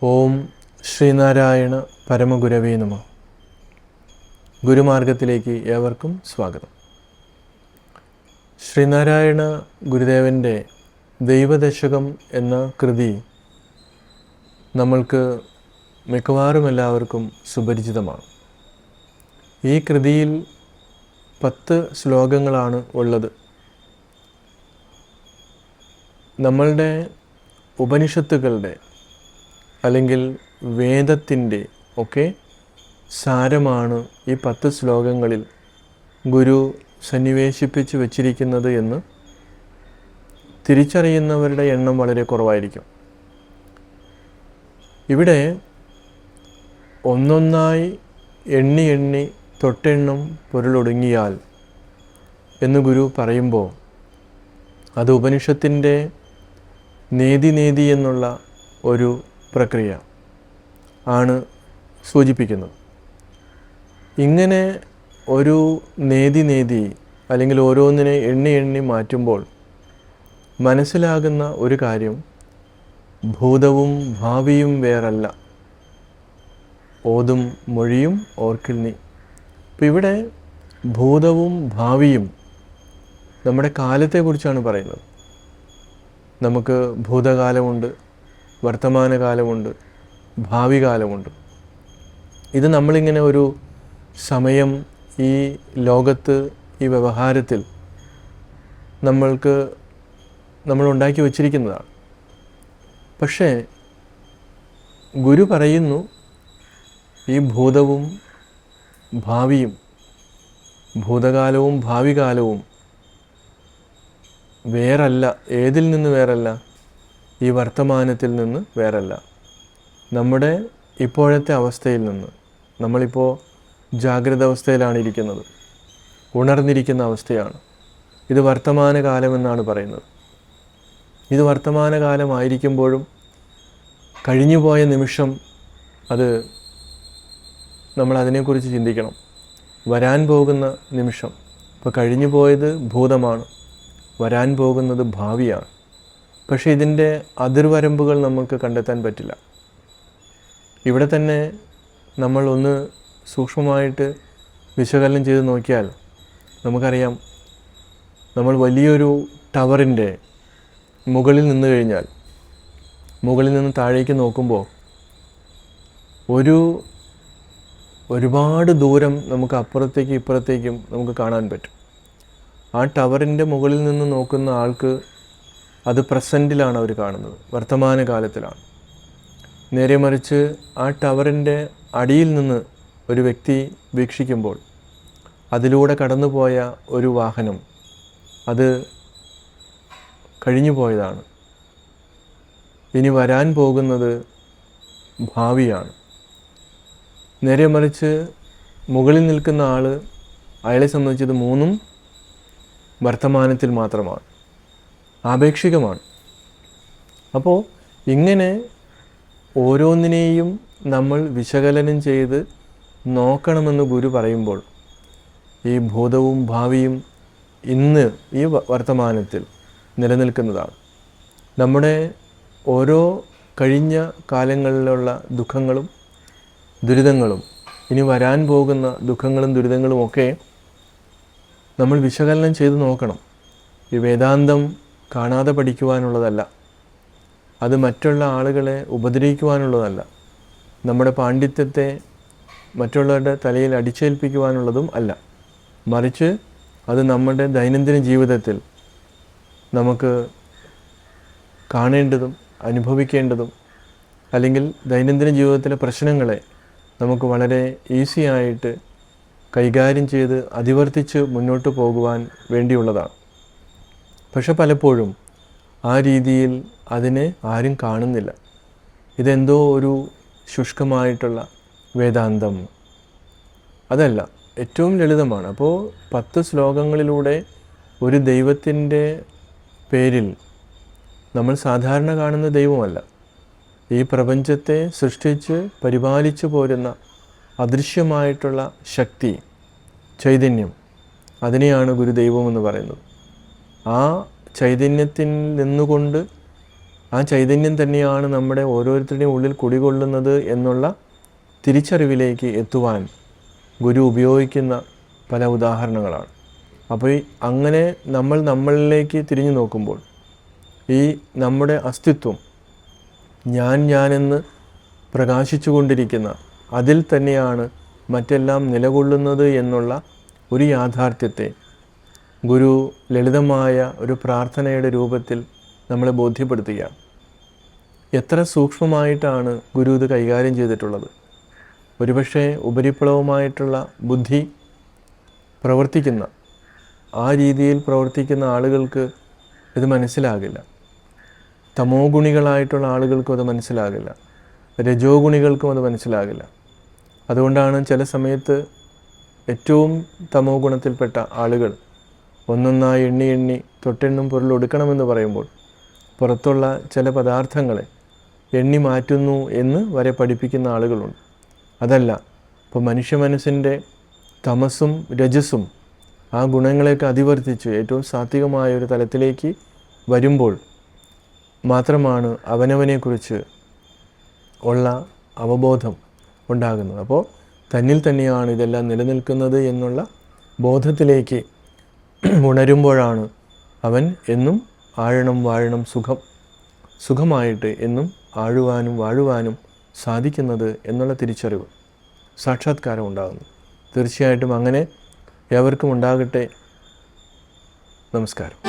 ഓം ശ്രീനാരായണ പരമഗുരവേ നമഃ. ഗുരുമാർഗത്തിലേക്ക് ഏവർക്കും സ്വാഗതം. ശ്രീനാരായണ ഗുരുദേവൻ്റെ ദൈവദശകം എന്ന കൃതി നമ്മൾക്ക് മിക്കവാറും എല്ലാവർക്കും സുപരിചിതമാണ്. ഈ കൃതിയിൽ 10 ശ്ലോകങ്ങളാണ് ഉള്ളത്. നമ്മളുടെ ഉപനിഷത്തുകളുടെ അല്ലെങ്കിൽ വേദത്തിൻ്റെ ഒക്കെ സാരമാണ് ഈ 10 ശ്ലോകങ്ങളിൽ ഗുരു സന്നിവേശിപ്പിച്ച് വച്ചിരിക്കുന്നത് എന്ന് തിരിച്ചറിയുന്നവരുടെ എണ്ണം വളരെ കുറവായിരിക്കും. ഇവിടെ ഒന്നൊന്നായി എണ്ണി തൊട്ടെണ്ണം പൊരുളൊടുങ്ങിയാൽ എന്ന് ഗുരു പറയുമ്പോൾ അത് ഉപനിഷത്തിൻ്റെ നേതി എന്നുള്ള ഒരു പ്രക്രിയ ആണ് സൂചിപ്പിക്കുന്നത്. ഇങ്ങനെ ഒരു നേതി അല്ലെങ്കിൽ ഓരോന്നിനെ എണ്ണി മാറ്റുമ്പോൾ മനസ്സിലാകുന്ന ഒരു കാര്യം, ഭൂതവും ഭാവിയും വേറല്ല, ഓതും മൊഴിയും ഓർക്കിൽ നീ. അപ്പം ഇവിടെ ഭൂതവും ഭാവിയും നമ്മുടെ കാലത്തെക്കുറിച്ചാണ് പറയുന്നത്. നമുക്ക് ഭൂതകാലമുണ്ട്, വർത്തമാനകാലമുണ്ട്, ഭാവി കാലമുണ്ട്. ഇത് നമ്മളിങ്ങനെ ഒരു സമയം ഈ ലോകത്ത്, ഈ വ്യവഹാരത്തിൽ നമ്മൾ ഉണ്ടാക്കി വച്ചിരിക്കുന്നതാണ്. പക്ഷേ ഗുരു പറയുന്നു, ഈ ഭൂതവും ഭാവിയും, ഭൂതകാലവും ഭാവി കാലവും വേറല്ല. ഏതിൽ നിന്ന് വേറല്ല? ഈ വർത്തമാനത്തിൽ നിന്ന് വേറല്ല. നമ്മുടെ ഇപ്പോഴത്തെ അവസ്ഥയിൽ നിന്ന്, നമ്മളിപ്പോൾ ജാഗ്രത അവസ്ഥയിലാണ് ഇരിക്കുന്നത്, ഉണർന്നിരിക്കുന്ന അവസ്ഥയാണ്. ഇത് വർത്തമാനകാലമെന്നാണ് പറയുന്നത്. ഇത് വർത്തമാനകാലമായിരിക്കുമ്പോഴും കഴിഞ്ഞുപോയ നിമിഷം, അത് നമ്മൾ അതിനെക്കുറിച്ച് ചിന്തിക്കണം. വരാൻ പോകുന്ന നിമിഷം, ഇപ്പോൾ കഴിഞ്ഞു പോയത് ഭൂതമാണ്, വരാൻ പോകുന്നത് ഭാവിയാണ്. പക്ഷേ ഇതിൻ്റെ അതിർവരമ്പുകൾ നമുക്ക് കണ്ടെത്താൻ പറ്റില്ല. ഇവിടെ തന്നെ നമ്മൾ ഒന്ന് സൂക്ഷ്മമായിട്ട് വിശകലനം ചെയ്ത് നോക്കിയാൽ നമുക്കറിയാം, നമ്മൾ വലിയൊരു ടവറിൻ്റെ മുകളിൽ നിന്ന് കഴിഞ്ഞാൽ, മുകളിൽ നിന്ന് താഴേക്ക് നോക്കുമ്പോൾ ഒരുപാട് ദൂരം നമുക്ക് അപ്പുറത്തേക്കും ഇപ്പുറത്തേക്കും നമുക്ക് കാണാൻ പറ്റും. ആ ടവറിൻ്റെ മുകളിൽ നിന്ന് നോക്കുന്ന ആൾക്ക് അത് പ്രസൻറ്റിലാണ് അവർ കാണുന്നത്, വർത്തമാനകാലത്തിലാണ്. നേരെ മറിച്ച് ആ ടവറിൻ്റെ അടിയിൽ നിന്ന് ഒരു വ്യക്തി വീക്ഷിക്കുമ്പോൾ അതിലൂടെ കടന്നുപോയ ഒരു വാഹനം, അത് കഴിഞ്ഞു പോയതാണ്. ഇനി വരാൻ പോകുന്നത് ഭാവിയാണ്. നേരെ മറിച്ച് മുകളിൽ നിൽക്കുന്ന ആൾ, അയാളെ സംബന്ധിച്ചത് മൂന്നും വർത്തമാനത്തിൽ മാത്രമാണ്, ആപേക്ഷികമാണ്. അപ്പോൾ ഇങ്ങനെ ഓരോന്നിനെയും നമ്മൾ വിശകലനം ചെയ്ത് നോക്കണമെന്ന് ഗുരു പറയുമ്പോൾ, ഈ ഭൂതവും ഭാവിയും ഇന്ന് ഈ വർത്തമാനത്തിൽ നിലനിൽക്കുന്നതാണ്. നമ്മുടെ ഓരോ കഴിഞ്ഞ കാലങ്ങളിലുള്ള ദുഃഖങ്ങളും ദുരിതങ്ങളും, ഇനി വരാൻ പോകുന്ന ദുഃഖങ്ങളും ദുരിതങ്ങളും ഒക്കെ നമ്മൾ വിശകലനം ചെയ്ത് നോക്കണം. ഈ വേദാന്തം കാണാതെ പഠിക്കുവാനുള്ളതല്ല, അത് മറ്റുള്ള ആളുകളെ ഉപദ്രവിക്കുവാനുള്ളതല്ല, നമ്മുടെ പാണ്ഡിത്യത്തെ മറ്റുള്ളവരുടെ തലയിൽ അടിച്ചേൽപ്പിക്കുവാനുള്ളതും അല്ല. മറിച്ച് അത് നമ്മുടെ ദൈനംദിന ജീവിതത്തിൽ നമുക്ക് കാണേണ്ടതും അനുഭവിക്കേണ്ടതും, അല്ലെങ്കിൽ ദൈനംദിന ജീവിതത്തിലെ പ്രശ്നങ്ങളെ നമുക്ക് വളരെ ഈസിയായിട്ട് കൈകാര്യം ചെയ്ത് അതിവർത്തിച്ച് മുന്നോട്ട് പോകുവാൻ വേണ്ടിയുള്ളതാണ്. പക്ഷെ പലപ്പോഴും ആ രീതിയിൽ അതിനെ ആരും കാണുന്നില്ല. ഇതെന്തോ ഒരു ശുഷ്കമായിട്ടുള്ള വേദാന്തം, അതല്ല, ഏറ്റവും ലളിതമാണ്. അപ്പോൾ 10 ശ്ലോകങ്ങളിലൂടെ ഒരു ദൈവത്തിൻ്റെ പേരിൽ, നമ്മൾ സാധാരണ കാണുന്ന ദൈവമല്ല, ഈ പ്രപഞ്ചത്തെ സൃഷ്ടിച്ച് പരിപാലിച്ചു പോരുന്ന അദൃശ്യമായിട്ടുള്ള ശക്തി, ചൈതന്യം, അതിനെയാണ് ഗുരുദൈവമെന്ന് പറയുന്നത്. ആ ചൈതന്യത്തിൽ നിന്നുകൊണ്ട് ആ ചൈതന്യം തന്നെയാണ് നമ്മുടെ ഓരോരുത്തരുടെയും ഉള്ളിൽ കുടികൊള്ളുന്നത് എന്നുള്ള തിരിച്ചറിവിലേക്ക് എത്തുവാൻ ഗുരു ഉപയോഗിക്കുന്ന പല ഉദാഹരണങ്ങളാണ്. അപ്പോൾ അങ്ങനെ നമ്മൾ നമ്മളിലേക്ക് തിരിഞ്ഞു നോക്കുമ്പോൾ ഈ നമ്മുടെ അസ്തിത്വം ഞാനെന്ന് പ്രകാശിച്ചു കൊണ്ടിരിക്കുന്ന അതിൽ തന്നെയാണ് മറ്റെല്ലാം നിലകൊള്ളുന്നത് എന്നുള്ള ഒരു യാഥാർത്ഥ്യത്തെ ഗുരു ലളിതമായ ഒരു പ്രാർത്ഥനയുടെ രൂപത്തിൽ നമ്മളെ ബോധ്യപ്പെടുത്തുകയാണ്. എത്ര സൂക്ഷ്മമായിട്ടാണ് ഗുരു ഇത് കൈകാര്യം ചെയ്തിട്ടുള്ളത്. ഒരുപക്ഷെ ഉപരിപ്ലവമായിട്ടുള്ള ബുദ്ധി പ്രവർത്തിക്കുന്ന ആ രീതിയിൽ പ്രവർത്തിക്കുന്ന ആളുകൾക്ക് ഇത് മനസ്സിലാകില്ല. തമോ ഗുണികളായിട്ടുള്ള ആളുകൾക്കും അത് മനസ്സിലാകില്ല. രജോ ഗുണികൾക്കും അത് മനസ്സിലാകില്ല. അതുകൊണ്ടാണ് ചില സമയത്ത് ഏറ്റവും തമോ ഗുണത്തിൽപ്പെട്ട ആളുകൾ ഒന്നൊന്നായി എണ്ണി തൊട്ടെണ്ണും പൊരുൾ ഒടുക്കണമെന്ന് പറയുമ്പോൾ പുറത്തുള്ള ചില പദാർത്ഥങ്ങളെ എണ്ണി മാറ്റുന്നു എന്ന് വരെ പഠിപ്പിക്കുന്ന ആളുകളുണ്ട്. അതല്ല, ഇപ്പോൾ മനുഷ്യ മനസ്സിൻ്റെ തമസും രജസും ആ ഗുണങ്ങളെയൊക്കെ അതിവർത്തിച്ച് ഏറ്റവും സാത്വികമായ ഒരു തലത്തിലേക്ക് വരുമ്പോൾ മാത്രമാണ് അവനവനെക്കുറിച്ച് ഉള്ള അവബോധം ഉണ്ടാകുന്നത്. അപ്പോൾ തന്നിൽ തന്നെയാണ് ഇതെല്ലാം നിലനിൽക്കുന്നത് എന്നുള്ള ബോധത്തിലേക്ക് ഉണരുമ്പോഴാണ് അവൻ എന്നും ആഴണം വാഴണം സുഖമായിട്ട് എന്നും ആഴുവാനും വാഴുവാനും സാധിക്കുന്നത് എന്നുള്ള തിരിച്ചറിവ് സാക്ഷാത്കാരം ഉണ്ടാകുന്നു. തീർച്ചയായിട്ടും അങ്ങനെ ഏവർക്കും ഉണ്ടാകട്ടെ. നമസ്കാരം.